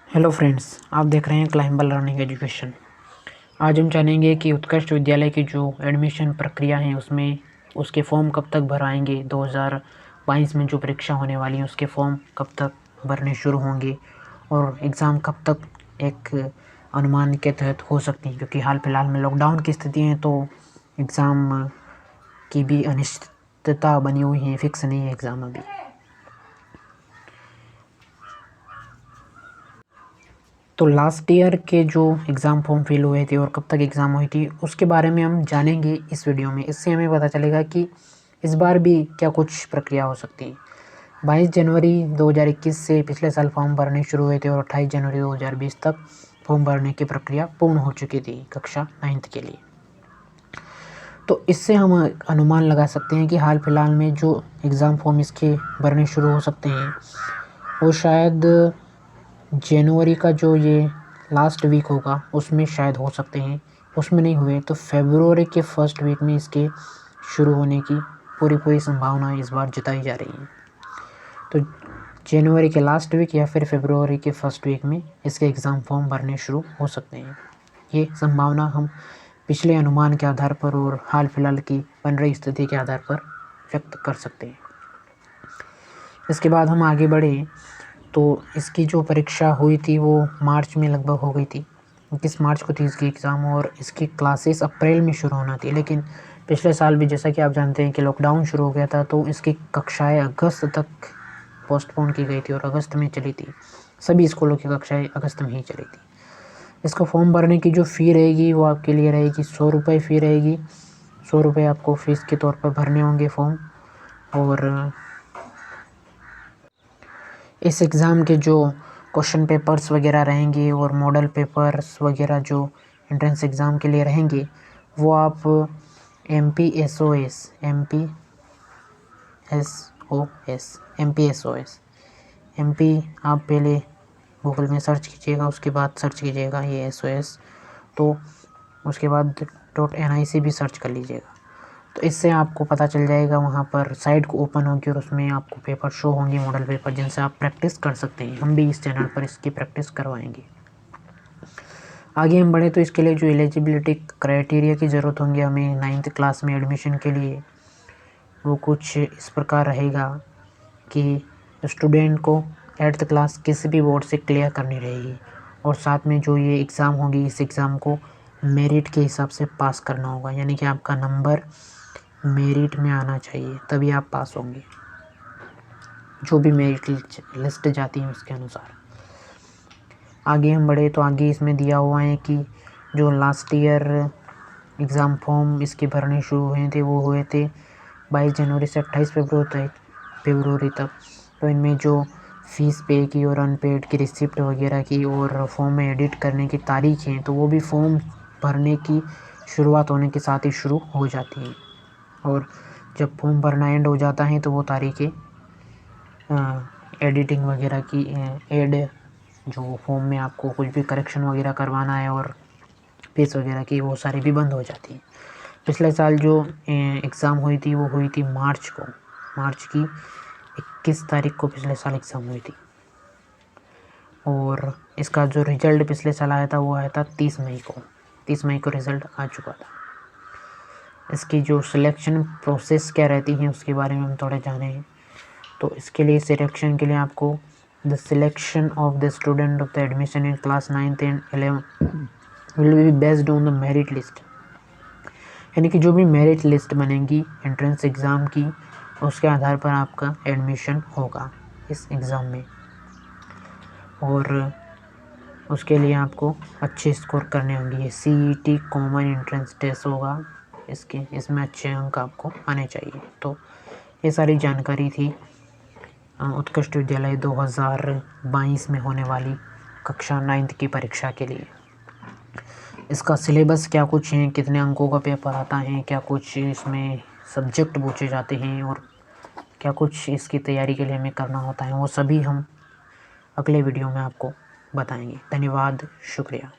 Hello friends, आप देख रहे हैं क्लाइंबर लर्निंग एजुकेशन। आज हम जानेंगे कि उत्कृष्ट विद्यालय की जो एडमिशन प्रक्रिया है उसमें उसके फॉर्म कब तक भराएंगे। 2022 में जो परीक्षा होने वाली है उसके फॉर्म कब तक भरने शुरू होंगे और एग्ज़ाम कब तक एक अनुमान के तहत हो सकती है, क्योंकि हाल फिलहाल में लॉकडाउन की स्थिति है तो एग्ज़ाम की भी अनिश्चितता बनी हुई है, फिक्स नहीं है एग्ज़ाम अभी। तो लास्ट ईयर के जो एग्ज़ाम फॉर्म फिल हुए थे और कब तक एग्ज़ाम हुई थी उसके बारे में हम जानेंगे इस वीडियो में। इससे हमें पता चलेगा कि इस बार भी क्या कुछ प्रक्रिया हो सकती है। 22 जनवरी 2021 से पिछले साल फॉर्म भरने शुरू हुए थे और 28 जनवरी 2020 तक फॉर्म भरने की प्रक्रिया पूर्ण हो चुकी थी कक्षा 9th के लिए। तो इससे हम अनुमान लगा सकते हैं कि हाल फिलहाल में जो एग्ज़ाम फॉर्म इसके भरने शुरू हो सकते हैं वो शायद जनवरी का जो ये लास्ट वीक होगा उसमें शायद हो सकते हैं। उसमें नहीं हुए तो फरवरी के फर्स्ट वीक में इसके शुरू होने की पूरी संभावना इस बार जताई जा रही है। तो जनवरी के लास्ट वीक या फिर फरवरी के फर्स्ट वीक में इसके एग्ज़ाम फॉर्म भरने शुरू हो सकते हैं। ये संभावना हम पिछले अनुमान के आधार पर और हाल फिलहाल की बन रही स्थिति के आधार पर व्यक्त कर सकते हैं। इसके बाद हम आगे बढ़े तो इसकी जो परीक्षा हुई थी वो मार्च में लगभग हो गई थी। 21 मार्च को थी इसकी एग्ज़ाम और इसकी क्लासेस अप्रैल में शुरू होना थी, लेकिन पिछले साल भी जैसा कि आप जानते हैं कि लॉकडाउन शुरू हो गया था तो इसकी कक्षाएं अगस्त तक पोस्टपोन की गई थी और अगस्त में चली थी। सभी स्कूलों की कक्षाएं अगस्त में ही चली थी। इसका फॉर्म भरने की जो फ़ी रहेगी वो आपके लिए रहेगी 100 रुपये फ़ी रहेगी। 100 रुपये आपको फ़ीस के तौर पर भरने होंगे फॉर्म। और इस एग्ज़ाम के जो क्वेश्चन पेपर्स वगैरह रहेंगे और मॉडल पेपर्स वगैरह जो एंट्रेंस एग्ज़ाम के लिए रहेंगे वो आप MP आप पहले गूगल में सर्च कीजिएगा, उसके बाद सर्च कीजिएगा ये SOS, तो उसके बाद .nic भी सर्च कर लीजिएगा। तो इससे आपको पता चल जाएगा, वहाँ पर साइट को ओपन होगी और उसमें आपको पेपर शो होंगे, मॉडल पेपर, जिनसे आप प्रैक्टिस कर सकते हैं। हम भी इस चैनल पर इसकी प्रैक्टिस करवाएंगे। आगे हम बढ़े तो इसके लिए जो एलिजिबिलिटी क्राइटेरिया की ज़रूरत होंगी हमें 9th क्लास में एडमिशन के लिए, वो कुछ इस प्रकार रहेगा कि स्टूडेंट को 8th क्लास किसी भी बोर्ड से क्लियर करनी रहेगी और साथ में जो ये एग्ज़ाम होगी इस एग्ज़ाम को मेरिट के हिसाब से पास करना होगा, यानी कि आपका नंबर मेरिट में आना चाहिए तभी आप पास होंगे, जो भी मेरिट लिस्ट जाती है उसके अनुसार। आगे हम बढ़े तो आगे इसमें दिया हुआ है कि जो लास्ट ईयर एग्ज़ाम फॉर्म इसके भरने शुरू हुए थे वो हुए थे 22 जनवरी से 28 फरवरी तक। तो इनमें जो फ़ीस पे की और अनपेड की रिसिप्ट वगैरह की और फॉर्म में एडिट करने की तारीख हैं तो वो भी फॉर्म भरने की शुरुआत होने के साथ ही शुरू हो जाती हैं। और जब फॉर्म भरना एंड हो जाता है तो वो तारीखें एडिटिंग वगैरह की एड जो फॉर्म में आपको कुछ भी करेक्शन वगैरह करवाना है और फीस वगैरह की वो सारी भी बंद हो जाती है। पिछले साल जो एग्ज़ाम हुई थी वो हुई थी मार्च की 21 तारीख को पिछले साल एग्ज़ाम हुई थी और इसका जो रिज़ल्ट पिछले साल आया था वो आया था 30 मई को रिज़ल्ट आ चुका था। इसकी जो सिलेक्शन प्रोसेस क्या रहती है उसके बारे में हम थोड़ा जानें तो इसके लिए सिलेक्शन के लिए आपको the selection of the student of the admission in class 9th and 11 will be based on the merit list, यानी कि जो भी मेरिट लिस्ट बनेगी एंट्रेंस एग्ज़ाम की उसके आधार पर आपका एडमिशन होगा इस एग्ज़ाम में। और उसके लिए आपको अच्छे स्कोर करने होंगे। ये CET कॉमन एंट्रेंस टेस्ट होगा, इसमें अच्छे अंक आपको आने चाहिए। तो ये सारी जानकारी थी उत्कृष्ट विद्यालय 2022 में होने वाली कक्षा 9th की परीक्षा के लिए। इसका सिलेबस क्या कुछ है, कितने अंकों का पेपर आता है, क्या कुछ इसमें सब्जेक्ट पूछे जाते हैं और क्या कुछ इसकी तैयारी के लिए हमें करना होता है, वो सभी हम अगले वीडियो में आपको बताएंगे। धन्यवाद, शुक्रिया।